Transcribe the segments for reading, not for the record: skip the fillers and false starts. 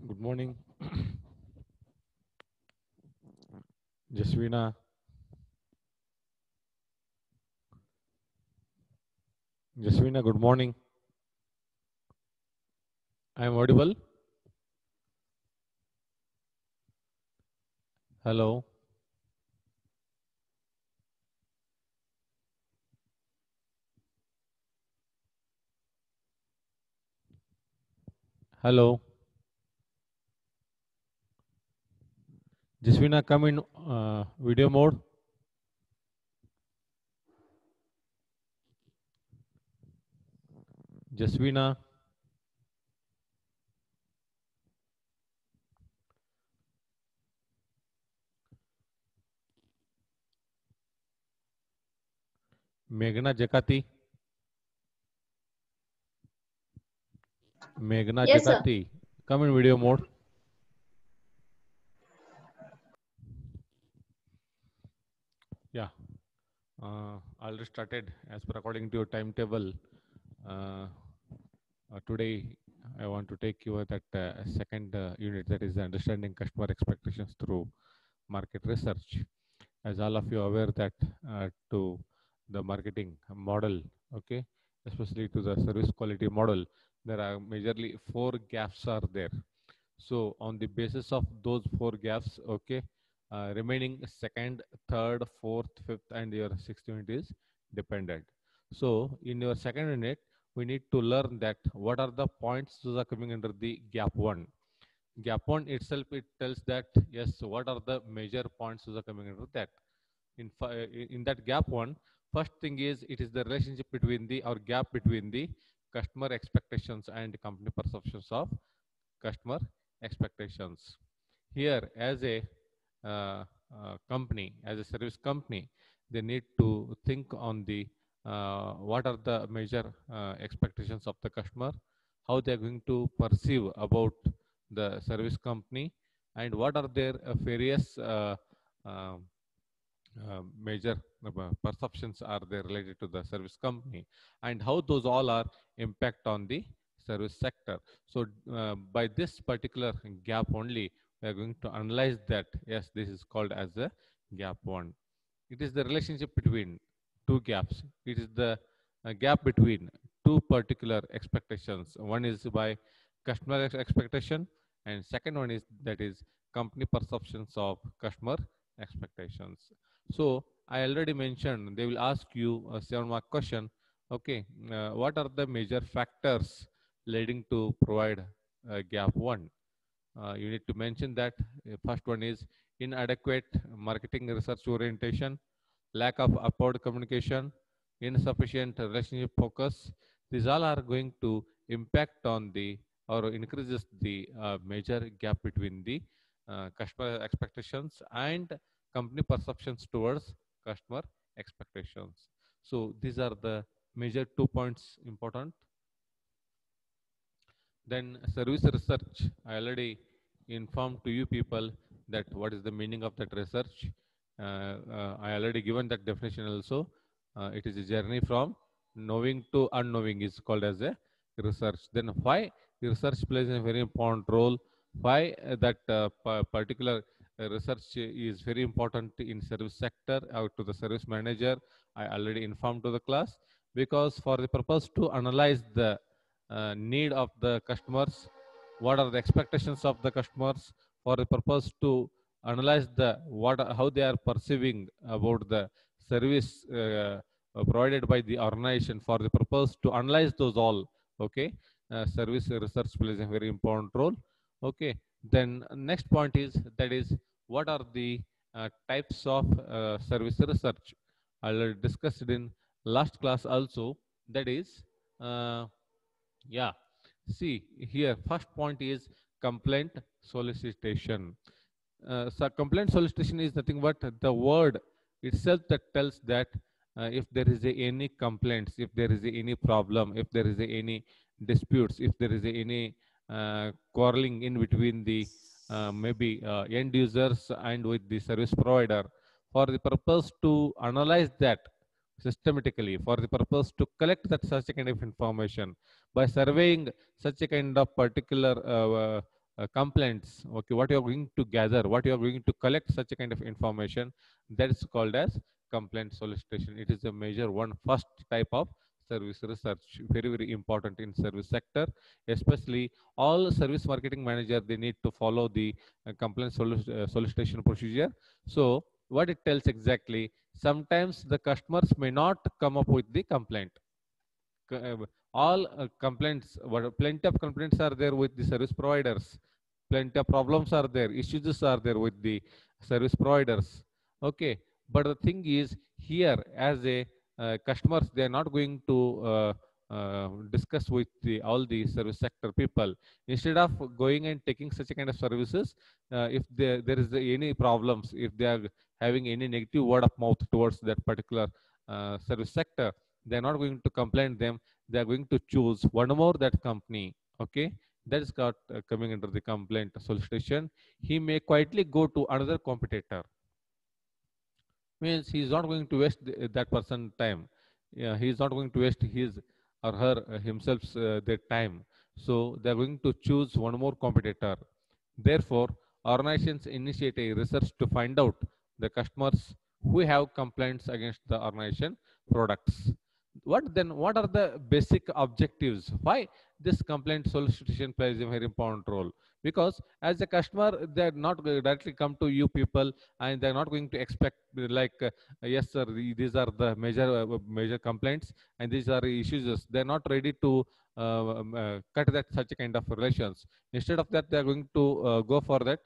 Good morning. Jasvina. Jasvina, good morning. I am audible. Hello. Hello. Jasvina, come in video mode. Jasvina. Meghna Jakati. Meghna Yes, sir. Jakati. Come in video mode. Yeah. Already started as per according to your timetable. Uh, Today, I want to take you that second unit, that is understanding customer expectations through market research. As all of you are aware that to the marketing model, okay, especially to the service quality model, there are majorly 4 gaps are there. So on the basis of those 4 gaps, okay, remaining second, third, fourth, fifth, and your sixth unit is dependent. So in your second unit, we need to learn that what are the points those are coming under the gap one. Gap one itself, it tells that yes, what are the major points those are coming under that. In that gap one, first thing is it is the relationship between the or gap between the customer expectations and company perceptions of customer expectations. Here, as a company, as a service company, they need to think on the what are the major expectations of the customer, how they are going to perceive about the service company, and what are their various uh, major perceptions are there related to the service company, and how those all are impact on the service sector. So by this particular gap only, we are going to analyze that yes, this is called as a gap one. It is the relationship between 2 gaps. It is the gap between 2 particular expectations. One is by customer expectation, and second one is that is company perceptions of customer expectations. So I already mentioned they will ask you a 7-mark question. Okay, what are the major factors leading to provide gap one? You need to mention that first one is inadequate marketing research orientation, lack of upward communication, insufficient relationship focus. These all are going to impact on the or increases the major gap between the customer expectations and company perceptions towards customer expectations. So these are the major 2 points important. Then service research, I already informed to you people that what is the meaning of that research. I already given that definition also. It is a journey from knowing to unknowing is called as a research. Then why research plays a very important role? Why that particular research is very important in service sector or to the service manager? I already informed to the class, because for the purpose to analyze the need of the customers, what are the expectations of the customers, for the purpose to analyze the what how they are perceiving about the service provided by the organization, for the purpose to analyze those all. Okay, service research plays a very important role. Okay, then next point is that is what are the types of service research. I already discussed it in last class also. That is yeah. See here, first point is complaint solicitation. So complaint solicitation is nothing but the word itself that tells that if there is any complaints, if there is any problem, if there is any disputes, if there is any quarreling in between the maybe end users and with the service provider, for the purpose to analyze that systematically, for the purpose to collect that such a kind of information by surveying such a kind of particular complaints, okay, what you are going to gather, what you are going to collect such a kind of information, that is called as complaint solicitation. It is a major one, first type of service research, very very important in service sector, especially all service marketing manager, they need to follow the solicitation procedure. So what it tells exactly, sometimes the customers may not come up with the complaint. All complaints, plenty of complaints are there with the service providers, plenty of problems are there, issues are there with the service providers, okay. But the thing is here, as a customers, they are not going to discuss with the all the service sector people. Instead of going and taking such a kind of services, if there is any problems, if they are having any negative word of mouth towards that particular service sector, they are not going to complain them, they are going to choose one more that company, okay. That is got coming under the complaint solicitation. He may quietly go to another competitor, means he is not going to waste that person time. Yeah, he is not going to waste his or her himself their time. So they are going to choose one more competitor. Therefore, organizations initiate a research to find out the customers who have complaints against the organization products. What are the basic objectives? Why this complaint solicitation plays a very important role? Because as a customer, they're not directly come to you people, and they're not going to expect like yes sir, these are the major complaints and these are the issues. They're not ready to cut that such a kind of relations. Instead of that, they're going to go for that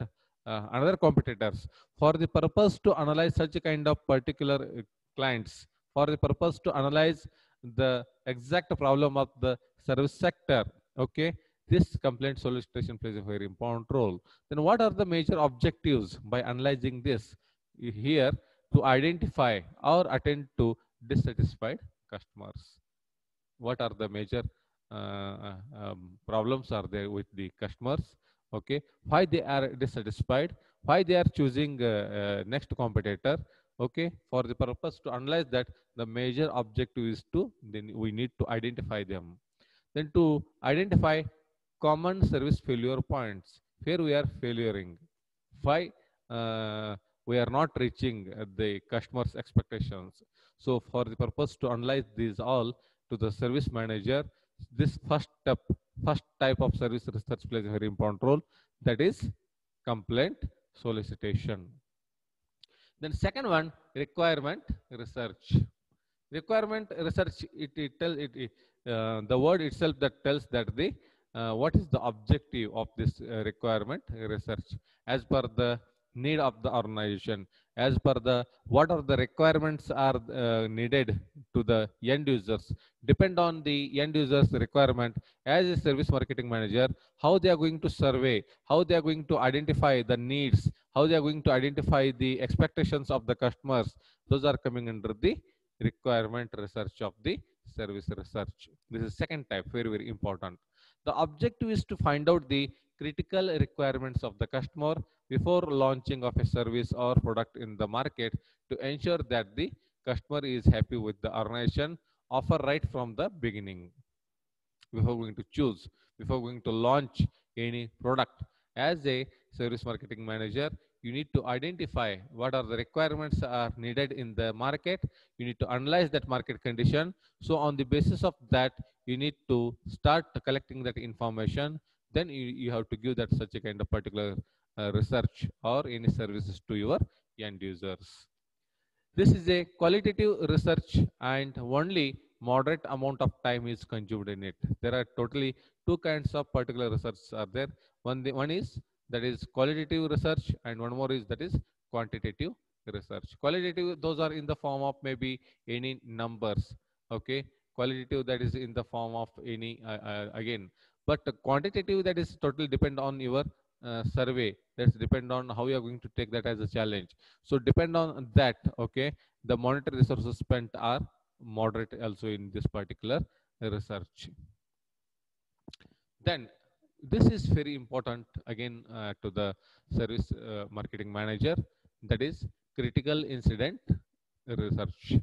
another competitors, for the purpose to analyze such a kind of particular clients, for the purpose to analyze the exact problem of the service sector, okay. This complaint solicitation plays a very important role. Then what are the major objectives by analyzing this? Here, to identify or attend to dissatisfied customers. What are the major problems are there with the customers, okay, why they are dissatisfied, why they are choosing next competitor, okay. For the purpose to analyze that, the major objective is to, then we need to identify them. Then to identify common service failure points, where we are failing, why we are not reaching the customer's expectations. So for the purpose to analyze these all to the service manager, this first type of service research plays a very important role, that is complaint solicitation. Then second one, requirement research. Requirement research, the word itself that tells that the what is the objective of this requirement research, as per the need of the organization, as per the what are the requirements are needed to the end users, depend on the end users requirement. As a service marketing manager, how they are going to survey, how they are going to identify the needs, how they are going to identify the expectations of the customers, those are coming under the requirement research of the service research. This is second type, very very important. The objective is to find out the critical requirements of the customer before launching of a service or product in the market, to ensure that the customer is happy with the organization offer right from the beginning. Before going to choose, before going to launch any product, as a service marketing manager, you need to identify what are the requirements are needed in the market. You need to analyze that market condition. So on the basis of that, you need to start collecting that information. Then you have to give that such a kind of particular research or any services to your end users. This is a qualitative research, and only moderate amount of time is consumed in it. There are totally two kinds of particular research are there. One is that is qualitative research, and one more is that is quantitative research. Qualitative, those are in the form of maybe any numbers, okay. Qualitative, that is in the form of any again, but quantitative, that is totally depend on your survey. That's depend on how you are going to take that as a challenge. So depend on that, okay. The monetary resources spent are moderate also in this particular research. Then this is very important again to the service marketing manager, that is critical incident research.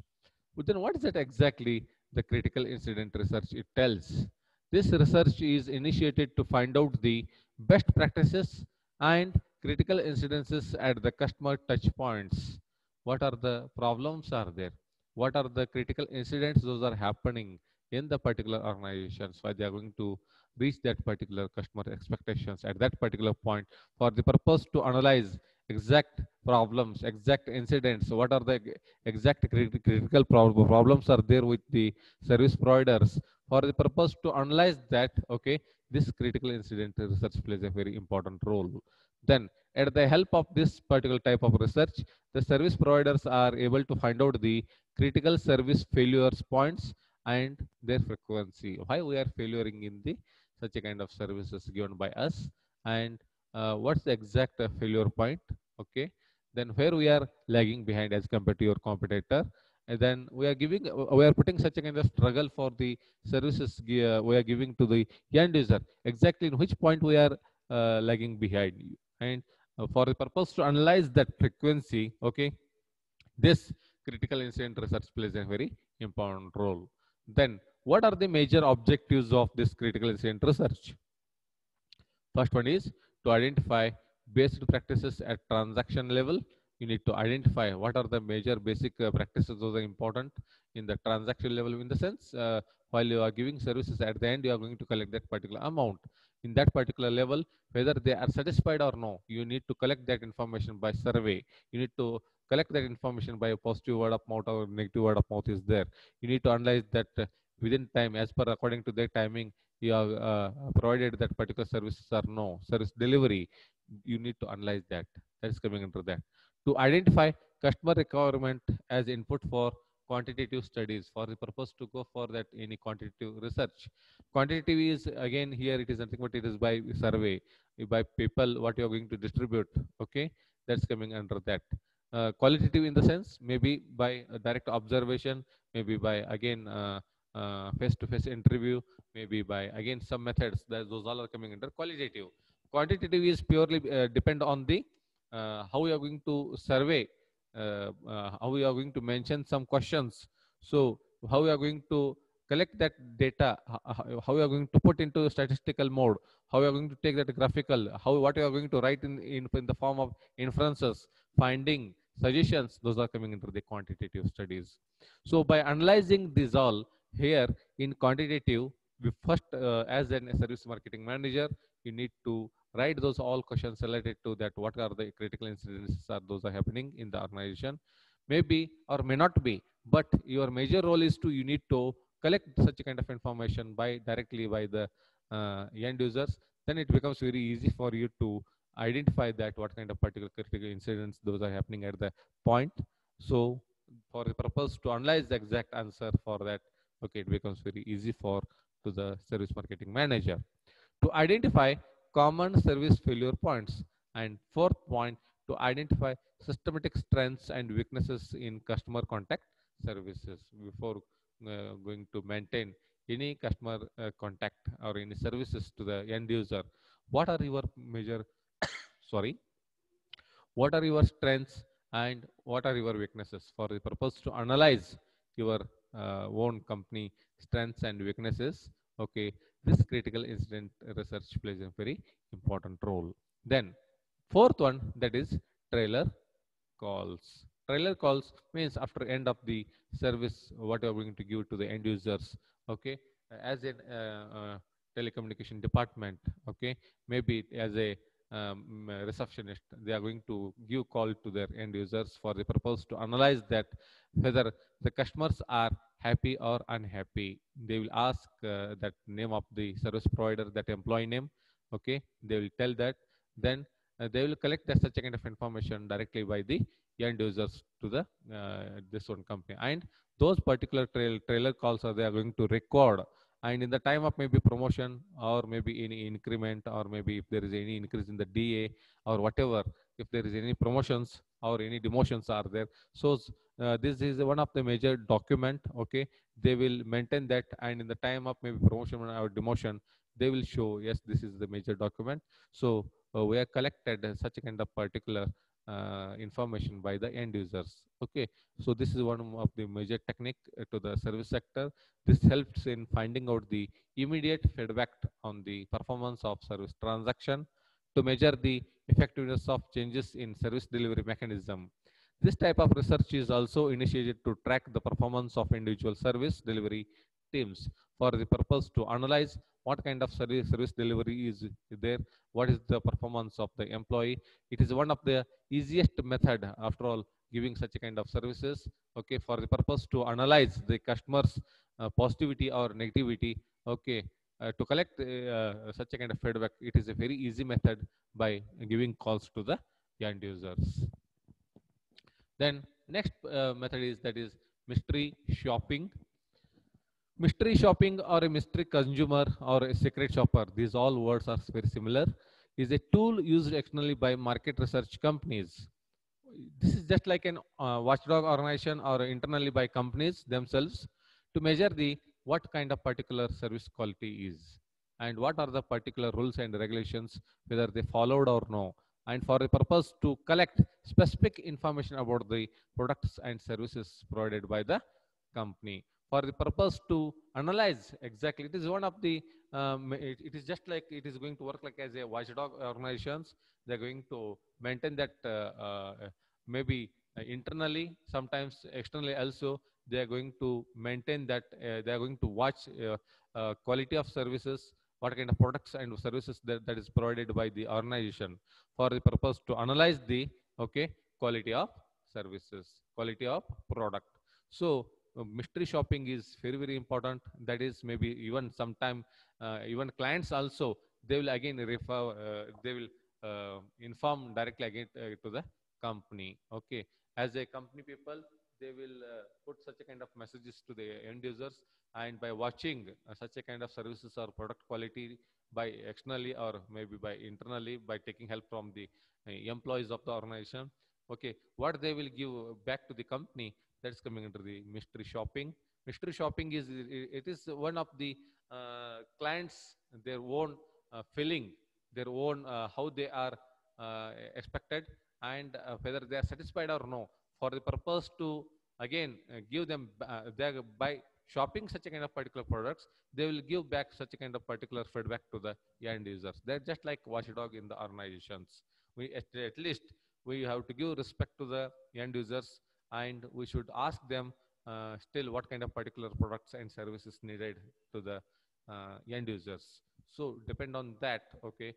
But then what is that exactly, the critical incident research? It tells this research is initiated to find out the best practices and critical incidences at the customer touch points. What are the problems are there? What are the critical incidents those are happening in the particular organizations why they are going to reach that particular customer expectations at that particular point for the purpose to analyze exact problems, exact incidents, what are the exact critical problems are there with the service providers for the purpose to analyze that. Okay, this critical incident research plays a very important role. Then at the help of this particular type of research, the service providers are able to find out the critical service failures points and their frequency, why we are failuring in the such a kind of services given by us, and what's the exact failure point. Okay, then where we are lagging behind as compared to your competitor, and then we are putting such a kind of struggle for the services we are giving to the end user, exactly in which point we are lagging behind you, and for the purpose to analyze that frequency. Okay, this critical incident research plays a very important role. Then what are the major objectives of this critical incident research? First one is to identify best practices at transaction level. You need to identify what are the major basic practices, those are important in the transaction level, in the sense while you are giving services at the end, you are going to collect that particular amount. In that particular level, whether they are satisfied or no, you need to collect that information by survey. You need to collect that information by a positive word of mouth or negative word of mouth is there. You need to analyze that within time as per according to their timing you have provided that particular services or no service delivery. You need to analyze that. That is coming under that. To identify customer requirement as input for quantitative studies, for the purpose to go for that any quantitative research. Quantitative is again here it is nothing but it is by survey, by people what you are going to distribute. Okay, that's coming under that. Qualitative in the sense maybe by direct observation, maybe by again face-to-face interview, maybe by again some methods, that those all are coming under qualitative. Quantitative is purely depend on the how you are going to survey, how you are going to mention some questions, so how you are going to collect that data, how you are going to put into statistical mode, how you are going to take that graphical, how what you are going to write in the form of inferences, finding, suggestions, those are coming into the quantitative studies. So by analyzing these all here in quantitative, we first as a service marketing manager, you need to write those all questions related to that what are the critical incidents are those are happening in the organization, maybe or may not be, but your major role is to you need to collect such a kind of information by directly by the end users. Then it becomes very easy for you to identify that what kind of particular critical incidents those are happening at the point. So for the purpose to analyze the exact answer for that, okay, it becomes very easy for to the service marketing manager to identify common service failure points. And fourth point, to identify systematic strengths and weaknesses in customer contact services before going to maintain any customer contact or any services to the end user. What are your major sorry, what are your strengths and what are your weaknesses for the purpose to analyze your own company strengths and weaknesses. Okay, this critical incident research plays a very important role. Then fourth one, that is trailer calls. Trailer calls means after end of the service what you are going to give to the end users. Okay, as in telecommunication department. Okay, maybe as a receptionist, they are going to give call to their end users for the purpose to analyze that whether the customers are happy or unhappy. They will ask that name of the service provider, that employee name. Okay, they will tell that. Then they will collect that such a kind of information directly by the end users to the this one company, and those particular trailer calls are they are going to record, and in the time of maybe promotion or maybe any increment or maybe if there is any increase in the DA or whatever, if there is any promotions or any demotions are there, so this is one of the major document. Okay, they will maintain that, and in the time of maybe promotion or demotion, they will show yes this is the major document. So we have collected such a kind of particular information by the end users. Okay, so this is one of the major technique to the service sector. This helps in finding out the immediate feedback on the performance of service transaction to measure the effectiveness of changes in service delivery mechanism. This type of research is also initiated to track the performance of individual service delivery teams for the purpose to analyze what kind of service delivery is there, what is the performance of the employee. It is one of the easiest method after all giving such a kind of services, okay, for the purpose to analyze the customers positivity or negativity, okay, to collect such a kind of feedback. It is a very easy method by giving calls to the end users. Then next method is, that is mystery shopping. Mystery shopping or a mystery consumer or a secret shopper, these all words are very similar, is a tool used externally by market research companies. This is just like an watchdog organization or internally by companies themselves to measure the what kind of particular service quality is and what are the particular rules and regulations, whether they followed or no, and for the purpose to collect specific information about the products and services provided by the company, for the purpose to analyze exactly. It is one of the it is just like it is going to work like as a watchdog organizations. They're going to maintain that maybe internally, sometimes externally also. They are going to maintain that they are going to watch quality of services, what kind of products and services that is provided by the organization, for the purpose to analyze the, okay, quality of services, quality of product. So mystery shopping is very very important. That is maybe even sometime even clients also, they will again refer they will inform directly again to the company. Okay, as a company people, they will put such a kind of messages to the end users, and by watching such a kind of services or product quality by externally or maybe by internally, by taking help from the employees of the organization, okay, what they will give back to the company, that's coming under the mystery shopping. Mystery shopping is, it is one of the clients their own feeling, their own how they are expected, and whether they are satisfied or no, for the purpose to again give them they by shopping such a kind of particular products, they will give back such a kind of particular feedback to the end users. They're just like watchdog in the organizations. We at least we have to give respect to the end users, and we should ask them still what kind of particular products and services needed to the end users. So depend on that, okay,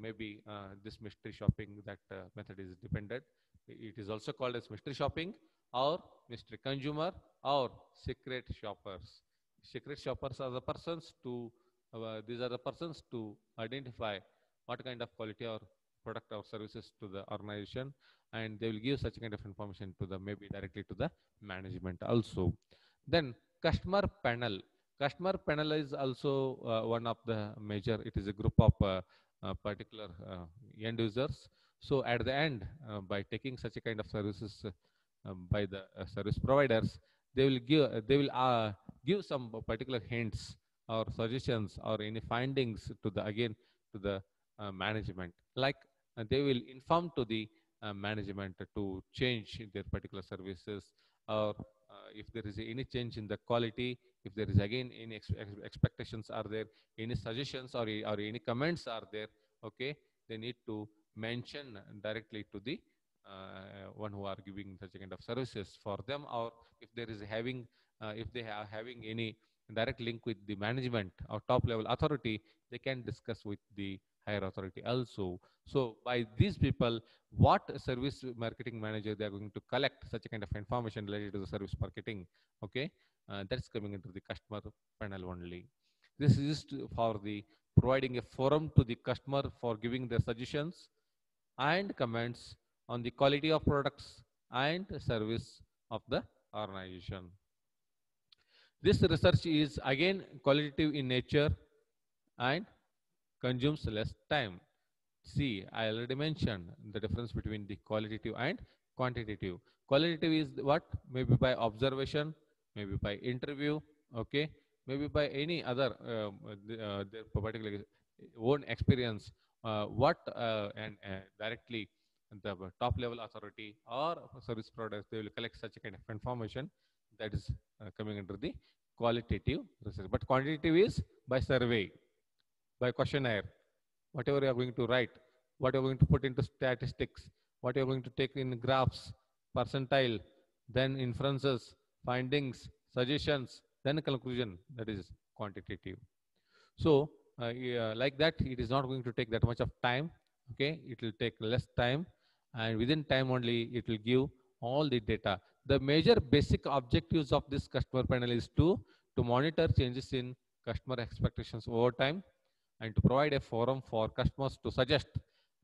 maybe this mystery shopping, that method is dependent. It is also called as mystery shopping or mystery consumer or secret shoppers. Secret shoppers are the persons to these are the persons to identify what kind of quality or product or services to the organization, and they will give such kind of information to the maybe directly to the management also. Then customer panel. Customer panel is also one of the major. It is a group of particular end users. So at the end, by taking such a kind of services by the service providers, they will give some particular hints or suggestions or any findings to the again to the management. Like they will inform to the management to change their particular services, or if there is any change in the quality, if there is again any expectations are there, any suggestions or any comments are there, okay, they need to mention directly to the one who are giving such a kind of services for them, or if there is having if they are having any direct link with the management or top level authority, they can discuss with the higher authority also. So by these people, what service marketing manager they are going to collect such a kind of information related to the service marketing, okay, that's coming into the customer panel only. This is used for the providing a forum to the customer for giving their suggestions and comments on the quality of products and service of the organization. This research is again qualitative in nature and consumes less time. See, I already mentioned the difference between the qualitative and quantitative. Qualitative is what? Maybe by observation, maybe by interview, okay, maybe by any other their particular own experience, what and directly the top level authority or service providers, they will collect such a kind of information that is coming under the qualitative research. But quantitative is by survey, by questionnaire, whatever you are going to write, what you are going to put into statistics, what you are going to take in graphs, percentile, then inferences, findings, suggestions, then conclusion, that is quantitative. So yeah, like that, it is not going to take that much of time. Okay, it will take less time, and within time only it will give all the data. The major basic objectives of this customer panel is to monitor changes in customer expectations over time, and to provide a forum for customers to suggest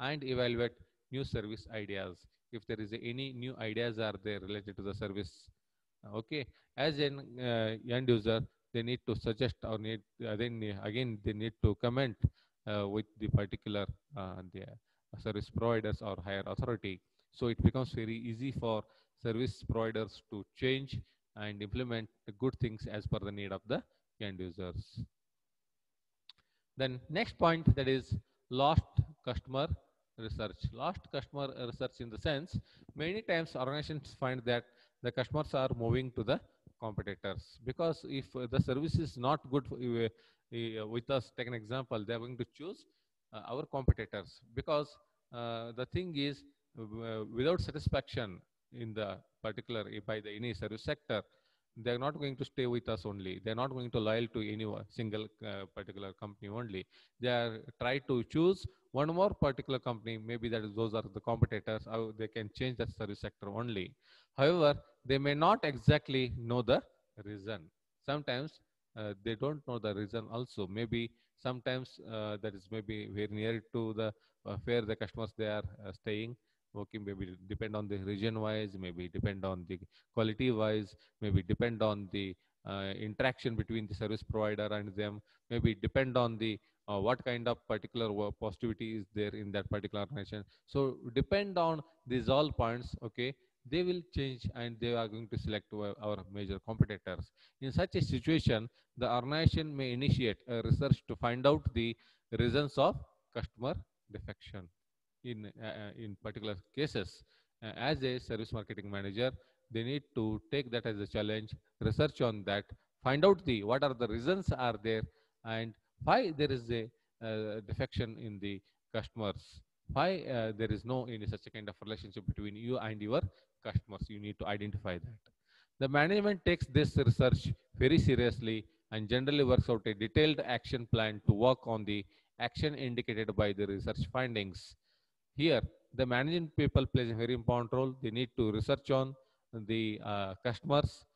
and evaluate new service ideas. If there is any new ideas are there related to the service, okay, as an end user, they need to suggest or need then again they need to comment with the particular the service providers or higher authority. So it becomes very easy for service providers to change and implement the good things as per the need of the end users. Then next point, that is lost customer research. Lost customer research in the sense, many times organizations find that the customers are moving to the competitors, because if the service is not good with us, take an example, they are going to choose our competitors, because the thing is, without satisfaction in the particular by the any service sector, they are not going to stay with us only. They are not going to loyal to any single particular company only. They are try to choose one more particular company. Maybe that is those are the competitors. Or they can change that service sector only. However, they may not exactly know the reason. Sometimes they don't know the reason also. Maybe sometimes that is maybe very near to the where the customers they are staying. Okay, maybe depend on the region wise, maybe depend on the quality wise, maybe depend on the interaction between the service provider and them, maybe depend on the what kind of particular positivity is there in that particular organization. So depend on these all points, okay, they will change and they are going to select our major competitors. In such a situation, the organization may initiate a research to find out the reasons of customer defection. In particular cases, as a service marketing manager, they need to take that as a challenge, research on that, find out the what are the reasons are there, and why there is a defection in the customers, why there is no any such a kind of relationship between you and your customers. You need to identify that. The management takes this research very seriously and generally works out a detailed action plan to work on the action indicated by the research findings. Here, the managing people plays a very important role. They need to research on the customers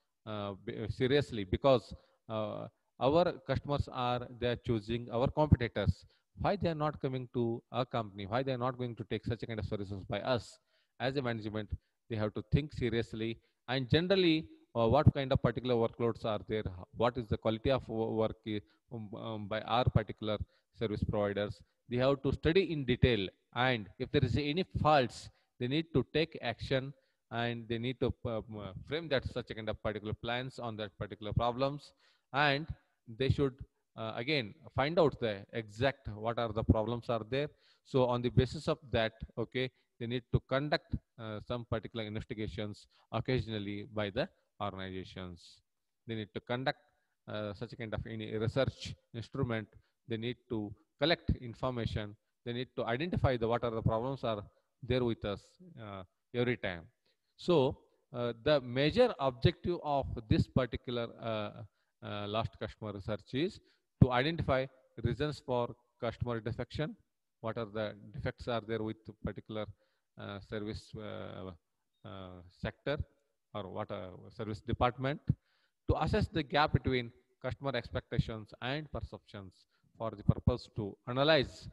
seriously, because our customers are they are choosing our competitors. Why they are not coming to our company? Why they are not going to take such a kind of services by us? As a management, they have to think seriously, and generally, what kind of particular workloads are there? What is the quality of work by our particular service providers? They have to study in detail, and if there is any faults, they need to take action, and they need to frame that such a kind of particular plans on that particular problems, and they should again find out the exact what are the problems are there. So on the basis of that, okay, they need to conduct some particular investigations occasionally by the organizations. They need to conduct such a kind of any research instrument. They need to collect information. They need to identify the what are the problems are there with us every time. So the major objective of this particular last customer research is to identify reasons for customer defection, what are the defects are there with particular service sector or what service department, to assess the gap between customer expectations and perceptions, for the purpose to analyze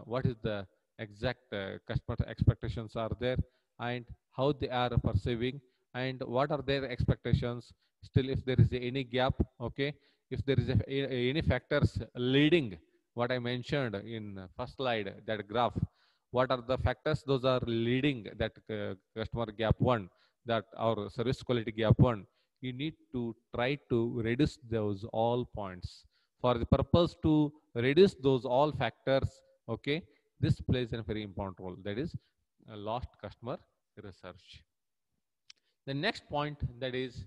what is the exact customer expectations are there, and how they are perceiving, and what are their expectations. Still, if there is any gap, okay, if there is any factors leading what I mentioned in first slide, that graph, what are the factors those are leading that customer gap one, that our service quality gap one, you need to try to reduce those all points. For the purpose to reduce those all factors, okay, this plays a very important role. That is lost customer research. The next point, that is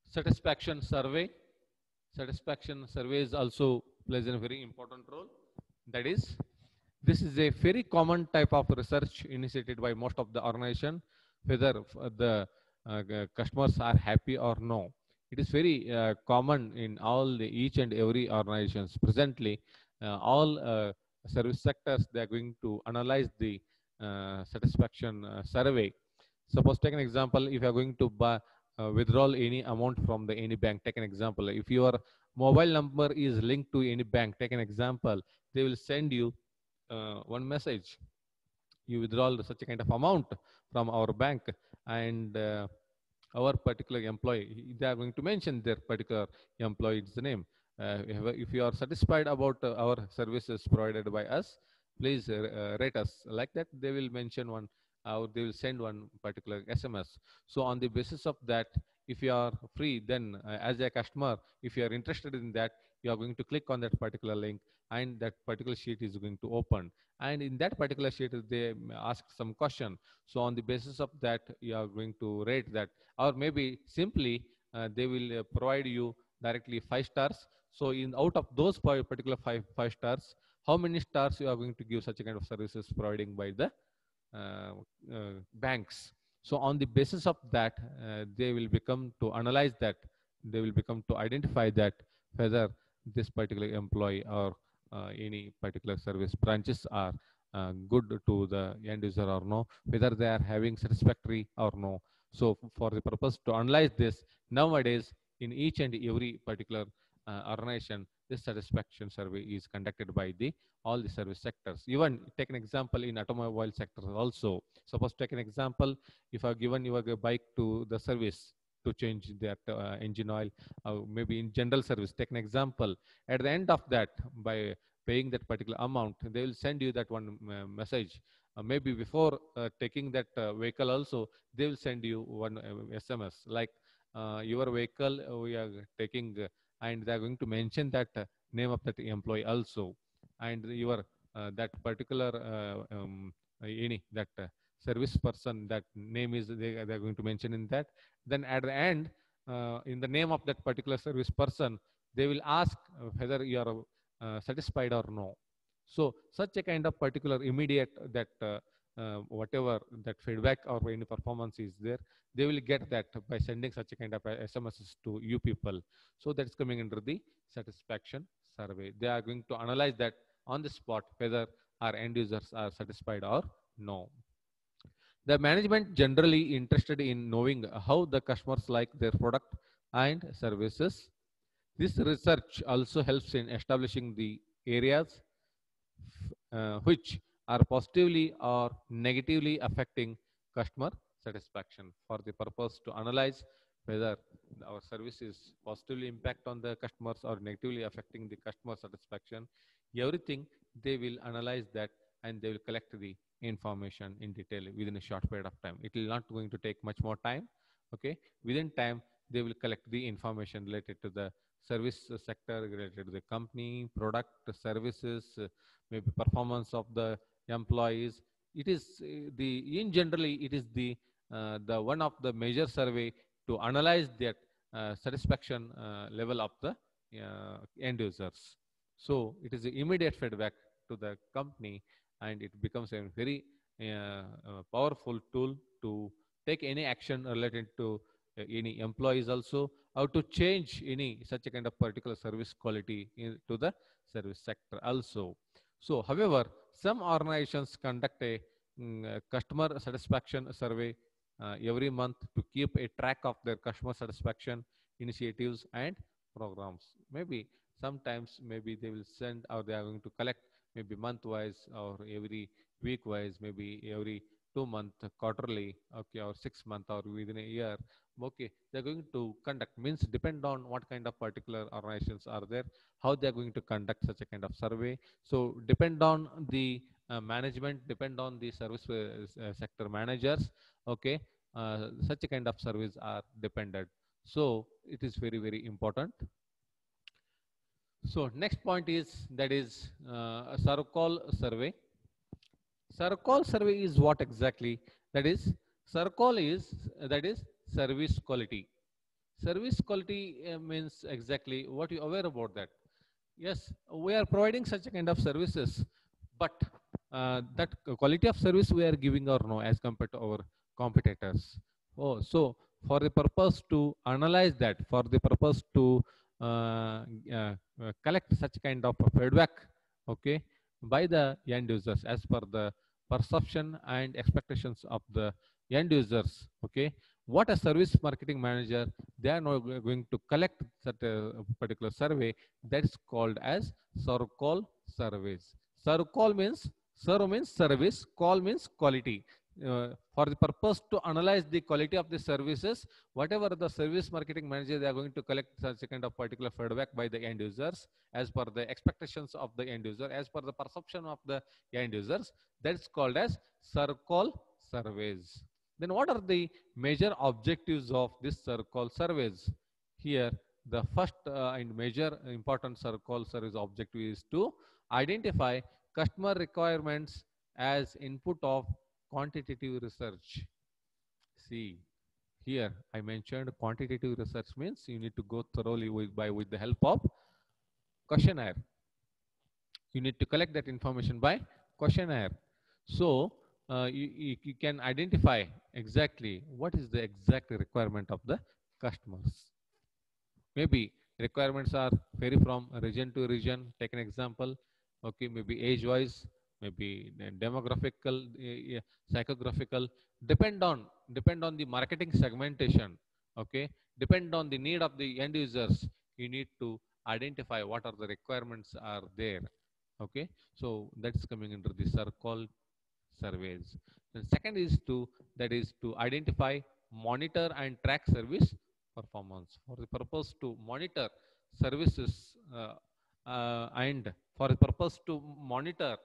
satisfaction survey. Satisfaction surveys also plays a very important role. That is, this is a very common type of research initiated by most of the organization, whether the customers are happy or no. It is very common in all the each and every organizations. Presently, all service sectors, they are going to analyze the satisfaction survey. Suppose, take an example, if you are going to buy, withdraw any amount from the any bank, take an example. If your mobile number is linked to any bank, take an example, they will send you one message: you withdraw such a kind of amount from our bank, and our particular employee, they are going to mention their particular employee's name. If you are satisfied about our services provided by us, please rate us. Like that, they will mention one, or they will send one particular SMS. So on the basis of that, if you are free, then as a customer, if you are interested in that, you are going to click on that particular link, and that particular sheet is going to open. And in that particular sheet, they ask some question. So on the basis of that, you are going to rate that, or maybe simply they will provide you directly 5 stars. So in out of those particular five stars, how many stars you are going to give such a kind of services providing by the banks. So on the basis of that, they will become to analyze that, they will become to identify that whether this particular employee or any particular service branches are good to the end user or no, whether they are having satisfactory or no. So for the purpose to analyze this, nowadays in each and every particular organization, this satisfaction survey is conducted by the all the service sectors. Even take an example in automobile sector also. Suppose, take an example, if I given your bike to the service to change that engine oil, maybe in general service, take an example, at the end of that, by paying that particular amount, they will send you that one message. Maybe before taking that vehicle also, they will send you one SMS, like your vehicle we are taking, and they are going to mention that name of that employee also, and your that particular any that service person, that name is they are going to mention in that. Then at the end, in the name of that particular service person, they will ask whether you are satisfied or no. So such a kind of particular immediate that whatever that feedback or any performance is there, they will get that by sending such a kind of SMSs to you people. So that's coming under the satisfaction survey. They are going to analyze that on the spot whether our end users are satisfied or no. The management generally interested in knowing how the customers like their product and services. This research also helps in establishing the areas which are positively or negatively affecting customer satisfaction, for the purpose to analyze whether our service is positively impact on the customers or negatively affecting the customer satisfaction. Everything they will analyze that, and they will collect the information in detail within a short period of time. It will not going to take much more time. Okay, within time they will collect the information related to the service sector, related to the company, product, services, maybe performance of the employees. It is in generally it is the one of the major survey to analyze that satisfaction level of the end users. So it is the immediate feedback to the company, and it becomes a very powerful tool to take any action related to any employees also, how to change any such a kind of particular service quality to the service sector also. So however, some organizations conduct a customer satisfaction survey every month to keep a track of their customer satisfaction initiatives and programs. Maybe sometimes maybe they will send, or they are going to collect maybe month wise or every week wise, maybe every 2 month, quarterly, okay, or 6 month, or within a year. Okay, they're going to conduct, means depend on what kind of particular organizations are there, how they're going to conduct such a kind of survey. So depend on the management, depend on the service sector managers. Okay, such a kind of service are dependent. So it is very, very important. So next point is, that is a Sarkol survey. Circle survey is what exactly? That is, Circle is that is service quality. Service quality means exactly what you aware about that. Yes, we are providing such a kind of services, but that quality of service we are giving or no as compared to our competitors. Oh, so for the purpose to analyze that, for the purpose to collect such kind of feedback, okay, by the end users as per the perception and expectations of the end users, okay, what a service marketing manager, they are now going to collect that particular survey, that is called as Call surveys. Call means serve means service, call means quality. For the purpose to analyze the quality of the services, whatever the service marketing manager, they are going to collect such a kind of particular feedback by the end users as per the expectations of the end user, as per the perception of the end users. That's called as Call surveys. Then what are the major objectives of this Call surveys? Here, the first and major important Call service objective is to identify customer requirements as input of quantitative research. See, here I mentioned quantitative research means you need to go thoroughly with the help of questionnaire. You need to collect that information by questionnaire. So you can identify exactly what is the exact requirement of the customers. Maybe requirements are vary from region to region. Take an example. Okay, maybe age wise, maybe demographical, psychographical. Depend on the marketing segmentation. Okay, depend on the need of the end users. You need to identify what are the requirements are there. Okay, so that's coming into the circle surveys. The second is to identify, monitor and track service performance. For the purpose to monitor services and for the purpose to monitor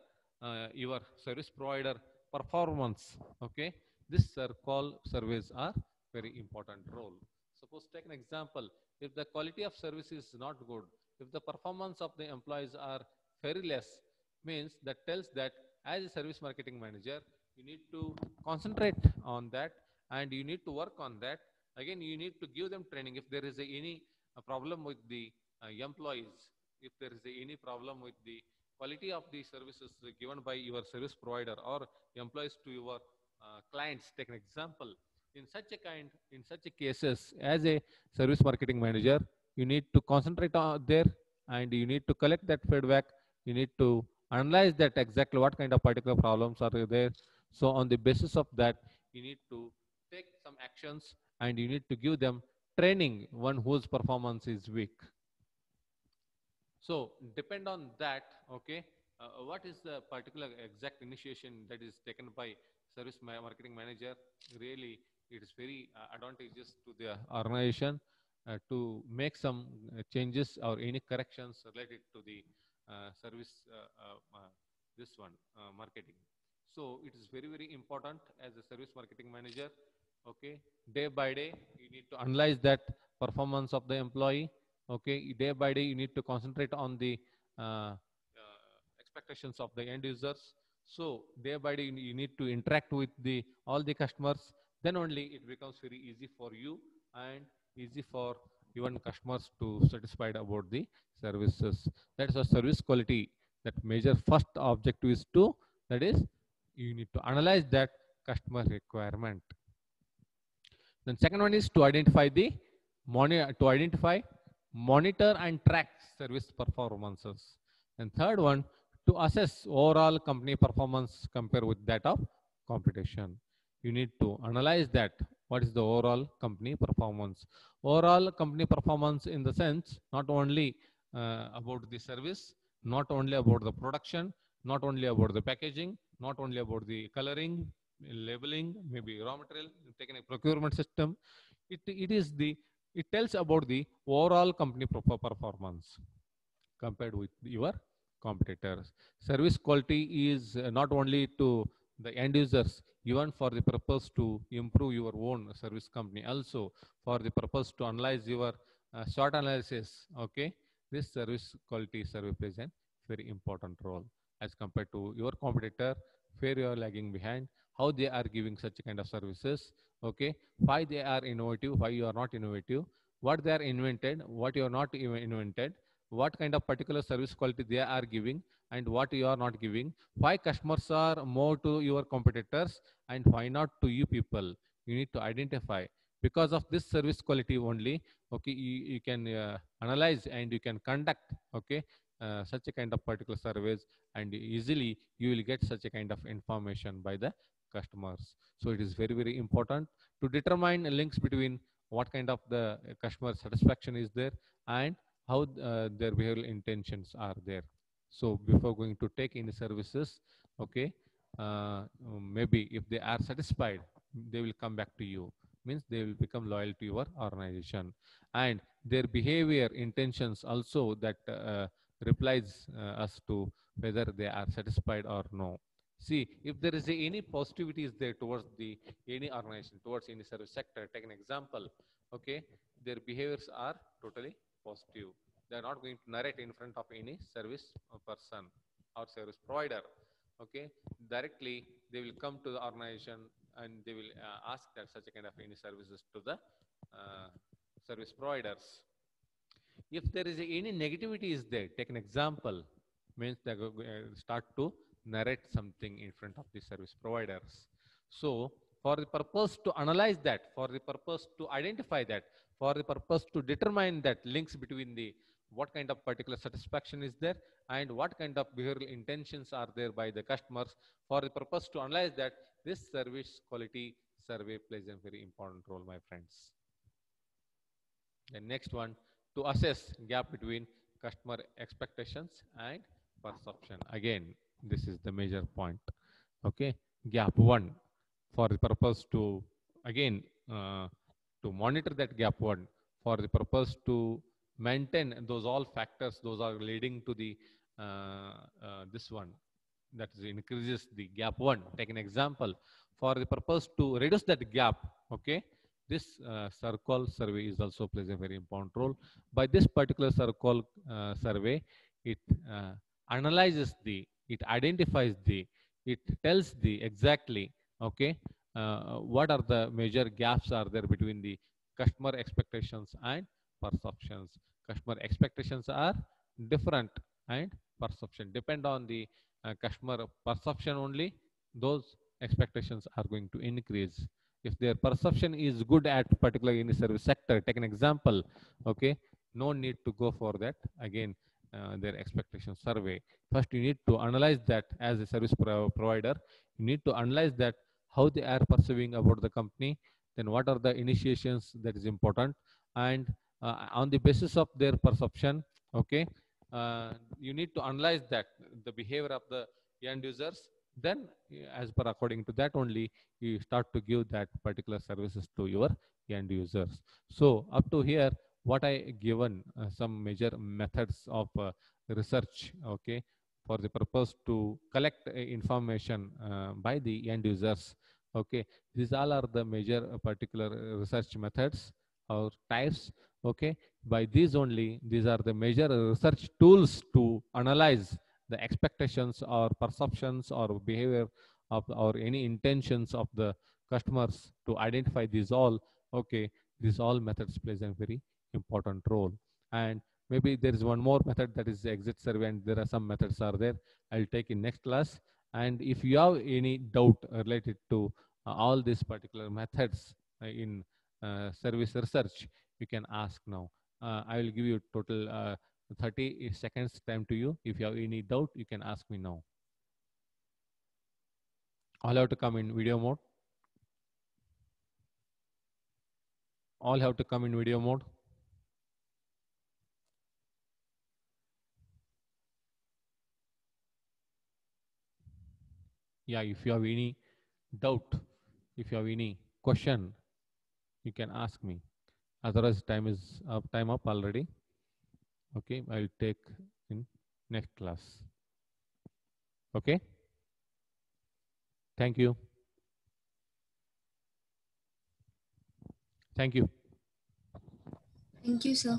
your service provider performance. Okay, this call surveys are very important role. Suppose take an example. If the quality of service is not good, if the performance of the employees are very less, means that tells that as a service marketing manager, you need to concentrate on that and you need to work on that. Again, you need to give them training if there is any problem with the employees, if there is any problem with the quality of the services given by your service provider or employees to your clients. Take an example. In such a cases, as a service marketing manager, you need to concentrate on there and you need to collect that feedback. You need to analyze that exactly what kind of particular problems are there. So on the basis of that, you need to take some actions and you need to give them training one whose performance is weak. So depend on that, okay, what is the particular exact initiation that is taken by service marketing manager? Really, it is very advantageous to the organization to make some changes or any corrections related to the service this one marketing. So it is very important as a service marketing manager. Okay, day by day you need to analyze that performance of the employee. Okay, day by day you need to concentrate on the expectations of the end users. So day by day you need to interact with the all the customers. Then only it becomes very easy for you and easy for even customers to satisfied about the services. That's a service quality. That major first objective is to, that is, you need to analyze that customer requirement. Then second one is to identify monitor and track service performances. And third one, to assess overall company performance compared with that of competition. You need to analyze that what is the overall company performance. Overall company performance in the sense not only about the service, not only about the production, not only about the packaging, not only about the coloring, labeling, maybe raw material, taking a procurement system. It tells about the overall company performance compared with your competitors. Service quality is not only to the end users, even for the purpose to improve your own service company, also for the purpose to analyze your short analysis. Okay, this service quality survey plays a very important role as compared to your competitor. where you are lagging behind, how they are giving such kind of services, okay, why they are innovative, why you are not innovative, what they are invented, what you are not even invented, what kind of particular service quality they are giving, and what you are not giving, why customers are more to your competitors and why not to you people. You need to identify. Because of this service quality only, okay, you can analyze and you can conduct, okay, such a kind of particular surveys, and easily you will get such a kind of information by the customers. So it is very, very important to determine links between what kind of the customer satisfaction is there and how their behavioral intentions are there. So before going to take any services, okay, maybe if they are satisfied, they will come back to you, means they will become loyal to your organization. And their behavior intentions also that replies us to whether they are satisfied or no. See, if there is any positivity is there towards the any organization, towards any service sector, take an example, okay, their behaviors are totally positive. They are not going to narrate in front of any service person or service provider, okay. Directly they will come to the organization and they will ask that such a kind of any services to the service providers. If there is any negativity is there, take an example, means they start to narrate something in front of the service providers. So for the purpose to analyze that, for the purpose to identify that, for the purpose to determine that links between the what kind of particular satisfaction is there and what kind of behavioral intentions are there by the customers, for the purpose to analyze that, this service quality survey plays a very important role, my friends. The next one, to assess gap between customer expectations and perception. Again, this is the major point. Okay, gap one, for the purpose to again to monitor that gap one, for the purpose to maintain those all factors, those are leading to the this one, that is increases the gap one. Take an example, for the purpose to reduce that gap, okay, this circle survey is also plays a very important role. By this particular circle survey, it analyzes the, it identifies the, it tells the exactly, okay, what are the major gaps are there between the customer expectations and perceptions. Customer expectations are different and perception depend on the customer perception only, those expectations are going to increase. If their perception is good at particular any service sector, take an example, okay, no need to go for that again their expectation survey. First you need to analyze that as a service provider, you need to analyze that how they are perceiving about the company, then what are the initiations that is important, and on the basis of their perception, okay, you need to analyze that the behavior of the end users, then as per according to that only you start to give that particular services to your end users. So up to here what I given some major methods of research, okay, for the purpose to collect information by the end users, okay. These all are the major particular research methods or types, okay. By these only, these are the major research tools to analyze the expectations or perceptions or behavior of or any intentions of the customers, to identify these all, okay. These all methods plays a very important role. And maybe there is one more method, that is the exit survey, and there are some methods are there, I'll take in next class. And if you have any doubt related to all these particular methods in service research, you can ask now. I will give you total 30 seconds time to you. If you have any doubt, you can ask me now. All have to come in video mode. All have to come in video mode. Yeah, if you have any doubt, if you have any question, you can ask me. Otherwise, time is up, time up already. Okay, I'll take in next class. Okay. Thank you. Thank you. Thank you, sir.